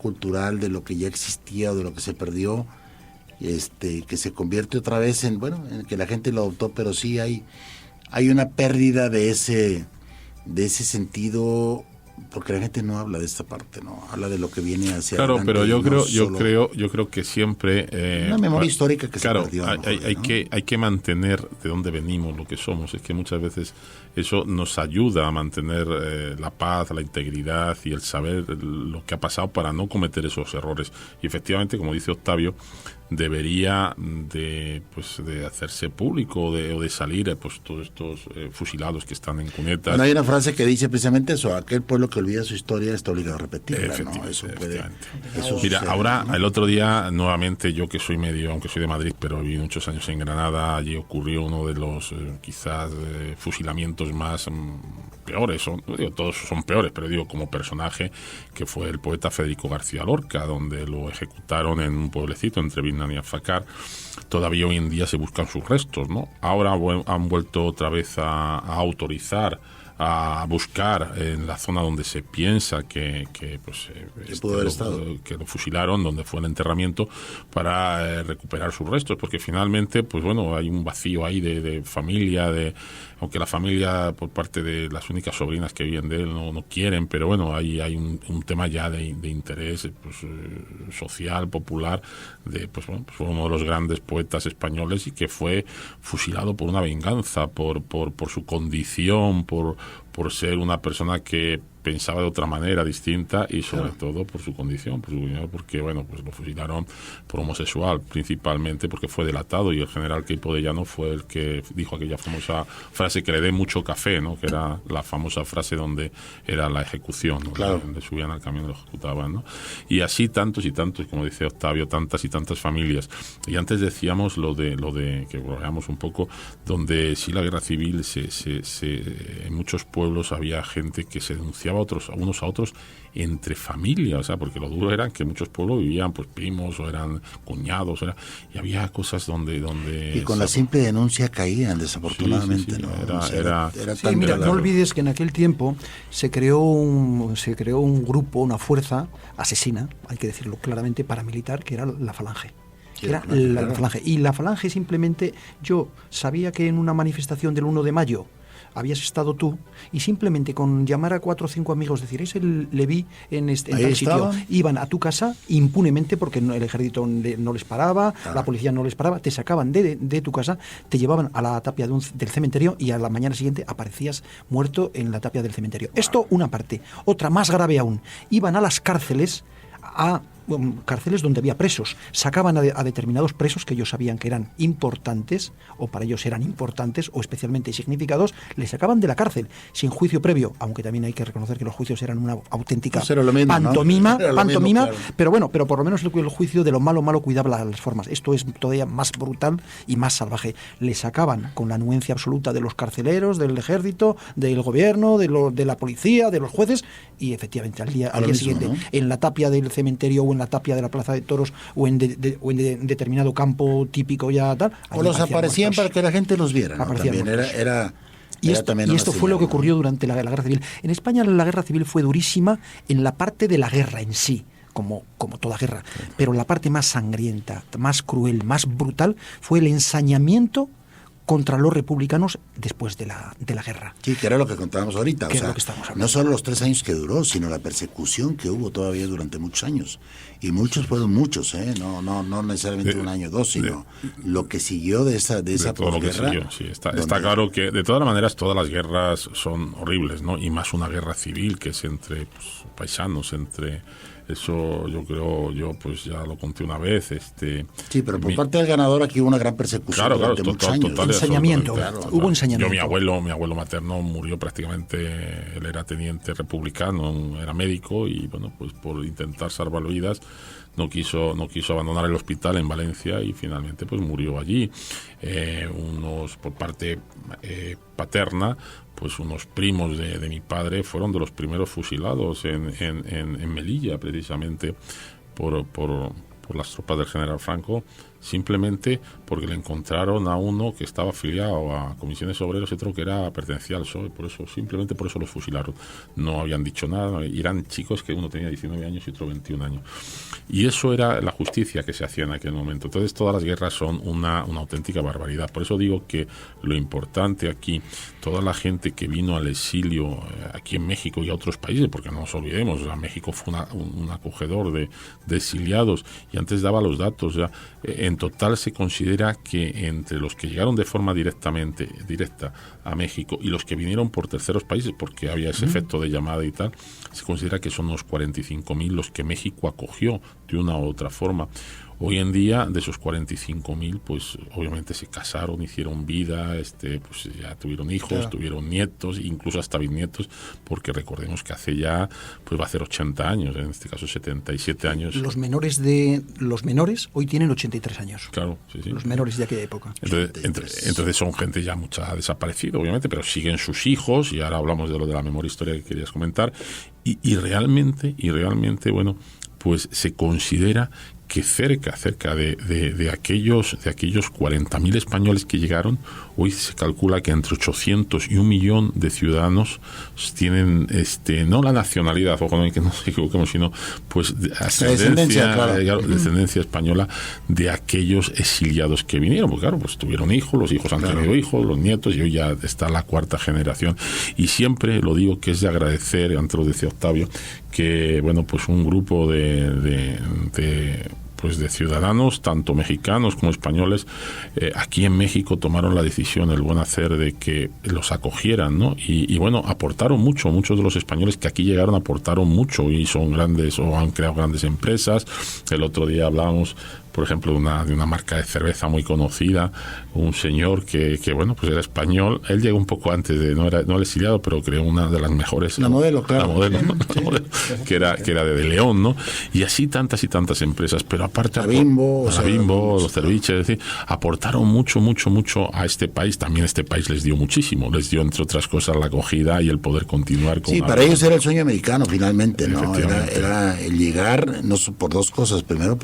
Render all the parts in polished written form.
cultural de lo que ya existía o de lo que se perdió, que se convierte otra vez en que la gente lo adoptó, pero sí hay una pérdida de ese sentido, porque la gente no habla de esta parte, no habla de lo que viene hacia claro, adelante. pero yo creo que siempre una memoria histórica que claro, se perdió. Hay que mantener de dónde venimos, lo que somos. Es que muchas veces eso nos ayuda a mantener la paz, la integridad y el saber lo que ha pasado para no cometer esos errores. Y efectivamente, como dice Octavio, debería de hacerse público o de salir todos estos fusilados que están en cunetas. Bueno, hay una frase que dice precisamente eso: aquel pueblo que olvida su historia está obligado a repetirla, ¿no? Eso Mira, ahora, ¿no? El otro día, nuevamente, yo que soy aunque soy de Madrid, pero viví muchos años en Granada, allí ocurrió uno de los quizás fusilamientos más peores, todos son peores, pero digo como personaje, que fue el poeta Federico García Lorca, donde lo ejecutaron en un pueblecito entre Vietnam y Afacar. Todavía hoy en día se buscan sus restos, ¿no? Ahora han vuelto otra vez a autorizar, a buscar en la zona donde se piensa que lo fusilaron, donde fue el enterramiento, para recuperar sus restos, porque finalmente hay un vacío ahí de familia, aunque la familia, por parte de las únicas sobrinas que viven de él, no quieren, pero hay un tema ya de interés social, popular, fue uno de los grandes poetas españoles y que fue fusilado por una venganza, por su condición, por ser una persona que pensaba de otra manera distinta y sobre todo por su condición, porque lo fusilaron por homosexual, principalmente porque fue delatado, y el general Queipo de Llano fue el que dijo aquella famosa frase que le dé mucho café, ¿no? Que era la famosa frase donde era la ejecución, ¿no? Claro. Donde subían al camión y lo ejecutaban, ¿no? Y así tantos y tantos, como dice Octavio, tantas y tantas familias. Y antes decíamos lo de que veamos un poco, donde sí la guerra civil en muchos pueblos había gente que se denunciaba unos a otros entre familias, porque lo duro era que muchos pueblos vivían primos o eran cuñados, y había cosas donde y con la simple denuncia caían, desafortunadamente. Sí, ¿no? Era sí, mira, no olvides que en aquel tiempo se creó un grupo, una fuerza asesina, hay que decirlo claramente, paramilitar, que era la Falange. La Falange. Y la Falange simplemente, yo sabía que en una manifestación del 1 de mayo habías estado tú, y simplemente con llamar a 4 o 5 amigos, decir, le vi en tal sitio, iban a tu casa impunemente, porque el ejército no les paraba, la policía no les paraba, te sacaban de tu casa, te llevaban a la tapia del cementerio, y a la mañana siguiente aparecías muerto en la tapia del cementerio. Esto una parte. Otra, más grave aún, iban a las cárceles, cárceles donde había presos, sacaban a determinados presos que ellos sabían que eran importantes, o para ellos eran importantes o especialmente significados, les sacaban de la cárcel sin juicio previo, aunque también hay que reconocer que los juicios eran una auténtica pantomima, claro. pero por lo menos el juicio de lo malo cuidaba las formas. Esto es todavía más brutal y más salvaje. Les sacaban con la anuencia absoluta de los carceleros, del ejército, del gobierno, de la policía, de los jueces, y efectivamente al día siguiente, ¿no? En la tapia del cementerio o en la tapia de la plaza de toros o en determinado campo típico ya tal, o los aparecían para que la gente los viera, ¿no? También y esto fue lo que ocurrió durante la guerra civil. En España la guerra civil fue durísima en la parte de la guerra en sí, como toda guerra, pero la parte más sangrienta, más cruel, más brutal fue el ensañamiento contra los republicanos después de la guerra. Sí, que era lo que contábamos ahorita. No solo los 3 años que duró, sino la persecución que hubo todavía durante muchos años. Y muchos fueron muchos, no necesariamente 1 año o 2, sino lo que siguió de esa posguerra. Sí, está claro que de todas maneras todas las guerras son horribles, ¿no? Y más una guerra civil que es entre paisanos, eso yo creo, ya lo conté una vez. Sí, pero por parte del ganador aquí hubo una gran persecución durante muchos años. Ensañamiento. Hubo ensañamiento. Mi abuelo materno murió prácticamente, él era teniente republicano, era médico, y por intentar salvar vidas no quiso abandonar el hospital en Valencia, y finalmente murió allí. Por parte paterna, unos primos de mi padre fueron de los primeros fusilados en Melilla, precisamente por por las tropas del general Franco, simplemente porque le encontraron a uno que estaba afiliado a Comisiones Obreras y otro que pertenecía al PSOE, simplemente por eso los fusilaron. No habían dicho nada, y eran chicos que uno tenía 19 años y otro 21 años. Y eso era la justicia que se hacía en aquel momento. Entonces todas las guerras son una auténtica barbaridad. Por eso digo que lo importante aquí, toda la gente que vino al exilio aquí en México y a otros países, porque no nos olvidemos, México fue un acogedor de exiliados, y antes daba los datos, en total se considera que entre los que llegaron de forma directa a México y los que vinieron por terceros países, porque había ese efecto de llamada y tal, se considera que son unos 45.000 los que México acogió de una u otra forma. Hoy en día, de esos 45.000, pues obviamente se casaron, hicieron vida, pues ya tuvieron hijos, claro, tuvieron nietos, incluso hasta bisnietos, porque recordemos que hace ya, pues va a hacer 80 años, en este caso 77 años. Los menores hoy tienen 83 años. Claro, sí. Los menores de aquella época. Entonces son gente ya mucha ha desaparecido, obviamente, pero siguen sus hijos, y ahora hablamos de lo de la memoria histórica que querías comentar, y realmente, bueno, pues se considera que cerca de aquellos 40.000 españoles que llegaron, hoy se calcula que entre 800 y 1 millón de ciudadanos tienen no la nacionalidad, ojo, no, que no nos equivoquemos, sino pues descendencia española de aquellos exiliados que vinieron, porque claro, pues tuvieron hijos, los hijos han tenido hijos, los nietos, y hoy ya está la cuarta generación. Y siempre lo digo que es de agradecer, antes lo decía Octavio, que bueno, pues un grupo de ciudadanos, tanto mexicanos como españoles, aquí en México tomaron la decisión, el buen hacer, de que los acogieran, ¿no? Y bueno, aportaron mucho. Muchos de los españoles que aquí llegaron aportaron mucho y son grandes, o han creado grandes empresas. El otro día hablábamos, por ejemplo, de una marca de cerveza muy conocida, un señor que bueno, pues era español. Él llegó un poco antes, no era exiliado, pero creó una de las mejores, la modelo, claro, que era de León, ¿no? Y así tantas y tantas empresas, pero aparte la Bimbo, los Cerviches, es decir, aportaron mucho a este país. También este país les dio muchísimo, les dio, entre otras cosas, la acogida y el poder continuar con... Sí, para ellos era el sueño americano, finalmente, ¿no? Era el llegar, no por dos cosas. Primero,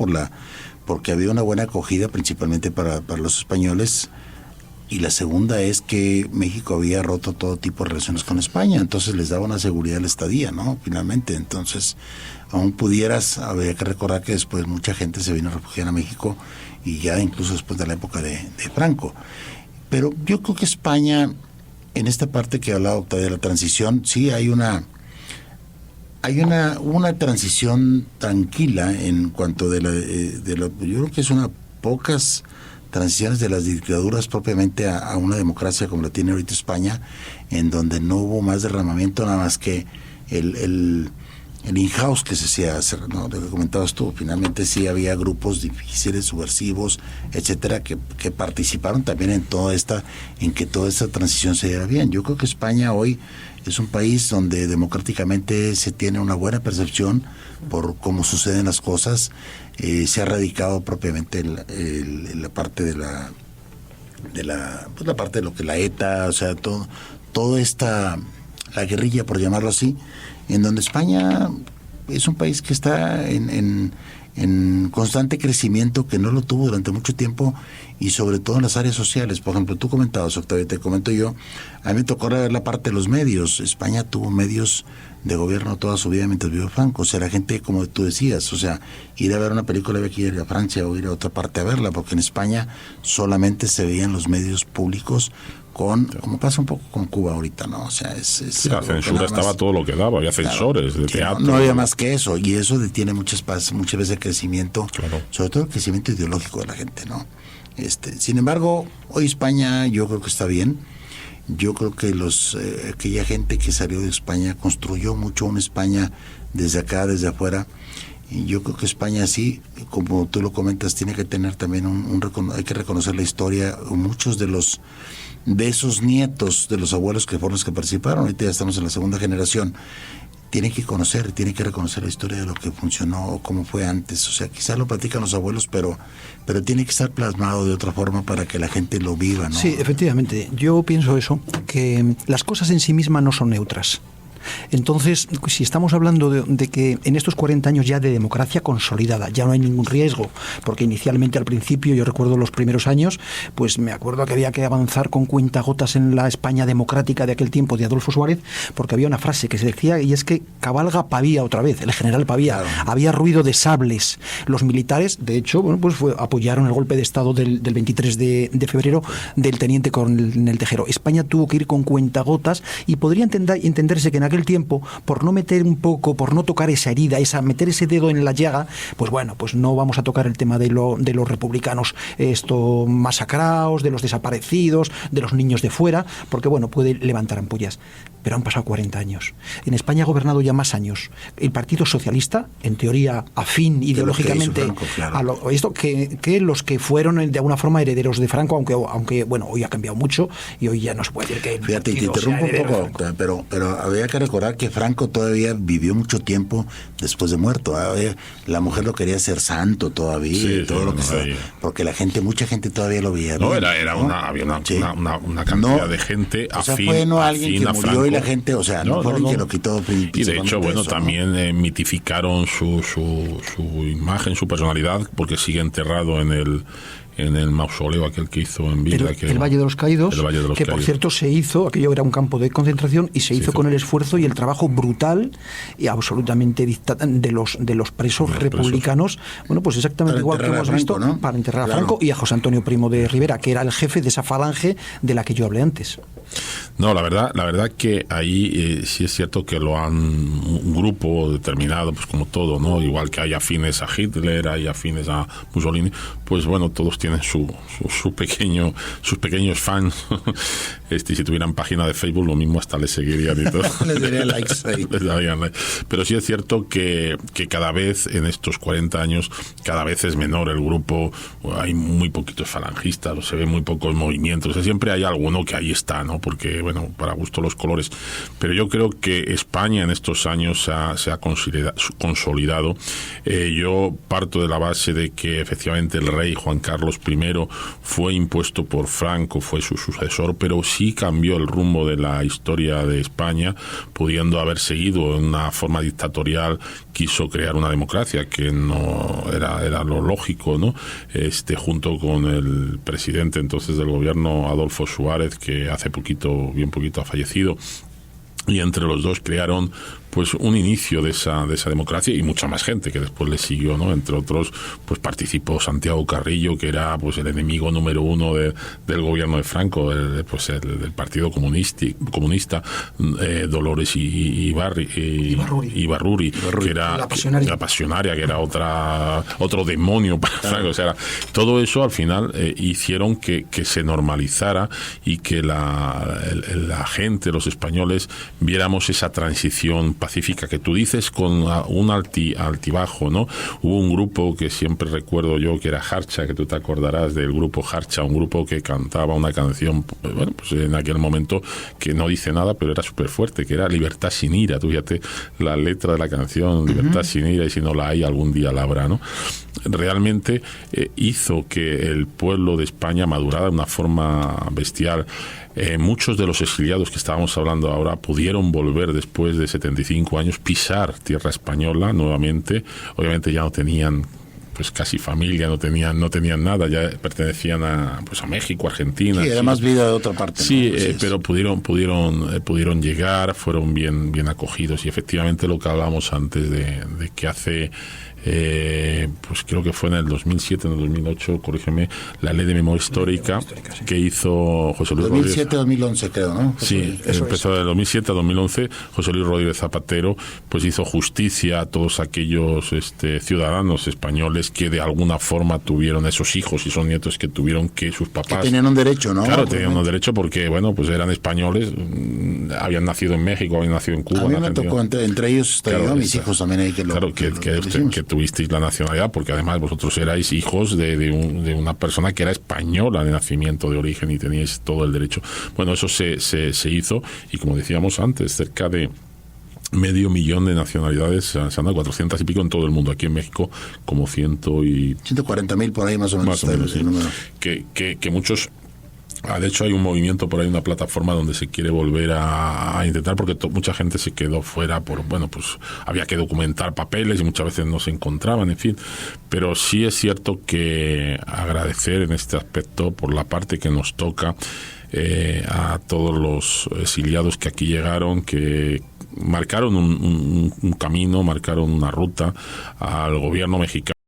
porque había una buena acogida, principalmente para los españoles, y la segunda es que México había roto todo tipo de relaciones con España, entonces les daba una seguridad de la estadía, ¿no? Finalmente, entonces, aún habría que recordar que después mucha gente se vino a refugiar a México, y ya incluso después de la época de Franco. Pero yo creo que España, en esta parte que hablaba Octavio de la transición, sí hay una transición tranquila en cuanto yo creo que es una pocas transiciones de las dictaduras propiamente a una democracia como la tiene ahorita España, en donde no hubo más derramamiento, nada más que el in-house que se hacía hacer, ¿no? Lo que comentabas tú, finalmente sí había grupos difíciles, subversivos, etcétera, que participaron también en que toda esta transición se diera bien. Yo creo que España hoy es un país donde democráticamente se tiene una buena percepción por cómo suceden las cosas. Se ha radicado propiamente la parte de la parte de lo que la ETA, o sea, todo la guerrilla, por llamarlo así, en donde España es un país que está en constante crecimiento, que no lo tuvo durante mucho tiempo, y sobre todo en las áreas sociales. Por ejemplo, tú comentabas, Octavio, te comento yo, a mí me tocó ver la parte de los medios. España tuvo medios de gobierno toda su vida mientras vivió Franco. O sea, la gente, como tú decías, o sea, ir a ver una película había que ir a Francia o ir a otra parte a verla, porque en España solamente se veían los medios públicos como pasa un poco con Cuba ahorita, ¿no? O sea, la censura estaba todo lo que daba, había censores de teatro. No había más que eso, y eso detiene muchas veces el crecimiento, sobre todo el crecimiento ideológico de la gente, ¿no? Sin embargo, hoy España yo creo que está bien. Yo creo que aquella gente que salió de España construyó mucho una España desde acá, desde afuera. Y yo creo que España, sí, como tú lo comentas, tiene que tener también hay que reconocer la historia. Muchos de esos nietos de los abuelos que fueron los que participaron, ahorita ya estamos en la segunda generación, tienen que reconocer la historia de lo que funcionó o cómo fue antes. O sea, quizás lo platican los abuelos, pero tiene que estar plasmado de otra forma para que la gente lo viva, ¿no? Sí, efectivamente. Yo pienso eso, que las cosas en sí mismas no son neutras. Entonces, si estamos hablando de que en estos 40 años ya de democracia consolidada, ya no hay ningún riesgo, porque inicialmente al principio, yo recuerdo los primeros años, pues me acuerdo que había que avanzar con cuentagotas en la España democrática de aquel tiempo de Adolfo Suárez, porque había una frase que se decía, y es que cabalga Pavía otra vez, el general Pavía, claro. Había ruido de sables. Los militares, de hecho, bueno, pues apoyaron el golpe de Estado del 23 de febrero del teniente coronel Tejero. España tuvo que ir con cuentagotas y podría entenderse que en aquel tiempo, por no meter un poco, por no tocar esa herida, meter ese dedo en la llaga, pues bueno, pues no vamos a tocar el tema de los republicanos masacrados, de los desaparecidos, de los niños de fuera, porque bueno, puede levantar ampollas. Pero han pasado 40 años. En España ha gobernado ya más años el Partido Socialista, en teoría afín ideológicamente Franco, claro. que los que fueron de alguna forma herederos de Franco, aunque bueno, hoy ha cambiado mucho y hoy ya no se puede decir que... Fíjate, te interrumpo un poco, pero había que recordar que Franco todavía vivió mucho tiempo después de muerto. La mujer lo quería hacer santo todavía, sí, todo lo que sea, porque mucha gente todavía lo veía. No, bien, había una cantidad de gente afín. O sea, fue alguien que murió y la gente, o sea, no fue alguien que lo quitó. Y de hecho, bueno, también mitificaron su imagen, su personalidad, porque sigue enterrado en el mausoleo aquel que hizo en Vila, el Valle de los Caídos, que por cierto se hizo, aquello era un campo de concentración y se hizo con el esfuerzo y el trabajo brutal y absolutamente de los presos republicanos, bueno, pues exactamente igual que hemos visto, ¿no? Para enterrar a Franco y a José Antonio Primo de Rivera, que era el jefe de esa falange de la que yo hablé antes. No, la verdad que ahí sí es cierto que un grupo determinado, pues como todo, ¿no? Igual que hay afines a Hitler, hay afines a Mussolini, pues bueno, todos tienen sus pequeños fans. Si tuvieran página de Facebook, lo mismo hasta les seguirían y todo. Les darían likes ahí. Pero sí es cierto que cada vez en estos 40 años, cada vez es menor el grupo, hay muy poquitos falangistas, o se ven muy pocos movimientos. O sea, siempre hay alguno que ahí está, ¿no? Porque, bueno, para gusto los colores. Pero yo creo que España en estos años se ha consolidado. Yo parto de la base de que efectivamente el rey Juan Carlos I fue impuesto por Franco, fue su sucesor, pero sí cambió el rumbo de la historia de España, pudiendo haber seguido en una forma dictatorial, quiso crear una democracia que no era lo lógico, ¿no? Junto con el presidente entonces del gobierno, Adolfo Suárez, que hace bien poquito ha fallecido, y entre los dos crearon pues un inicio de esa democracia, y mucha más gente que después le siguió, ¿no? Entre otros, pues participó Santiago Carrillo, que era pues el enemigo número uno del gobierno de Franco, del Partido Comunista, Dolores Ibarruri, que era la pasionaria, que era otro demonio para Franco. O sea, todo eso al final hicieron que se normalizara y que la gente, los españoles, viéramos esa transición pacífica que tú dices, con un altibajo, ¿no? Hubo un grupo que siempre recuerdo yo, que era Harcha, que tú te acordarás del grupo Harcha, un grupo que cantaba una canción, bueno, pues en aquel momento, que no dice nada, pero era súper fuerte, que era Libertad sin ira. Tú fíjate la letra de la canción, Libertad sin ira, y si no la hay, algún día la habrá, ¿no? Realmente hizo que el pueblo de España madurara de una forma bestial. Muchos de los exiliados que estábamos hablando ahora pudieron volver después de 75 años, pisar tierra española nuevamente. Obviamente ya no tenían pues casi familia, no tenían nada, ya pertenecían a México, Argentina. Sí, era más vida de otra parte. Sí, ¿no? Pero pudieron llegar, fueron bien acogidos, y efectivamente lo que hablábamos antes de que hace pues creo que fue en el 2007, en el 2008, corrígeme, la ley de memoria histórica que hizo José Luis 2007-2011 creo, ¿no? Sí, empezó del 2007 a 2011. José Luis Rodríguez Zapatero pues hizo justicia a todos aquellos ciudadanos españoles que de alguna forma tuvieron, esos hijos y son nietos que tuvieron que sus papás... Que tenían un derecho, ¿no? Claro, tenían un derecho porque, bueno, pues eran españoles, habían nacido en México, habían nacido en Cuba. A mí me tocó, entre ellos, claro, mis hijos también hay que lo... Claro, que tuvisteis la nacionalidad, porque además vosotros erais hijos de una persona que era española de nacimiento, de origen, y teníais todo el derecho. Bueno, eso se hizo, y como decíamos antes, cerca de 500.000 de nacionalidades, se han dado 400 y pico en todo el mundo. Aquí en México como 140.000 por ahí más o menos, sí. el número. Que muchos De hecho, hay un movimiento por ahí, una plataforma donde se quiere volver a intentar, porque mucha gente se quedó fuera por, bueno, pues había que documentar papeles y muchas veces no se encontraban, en fin. Pero sí es cierto que agradecer en este aspecto por la parte que nos toca a todos los exiliados que aquí llegaron, que marcaron un camino, marcaron una ruta al gobierno mexicano.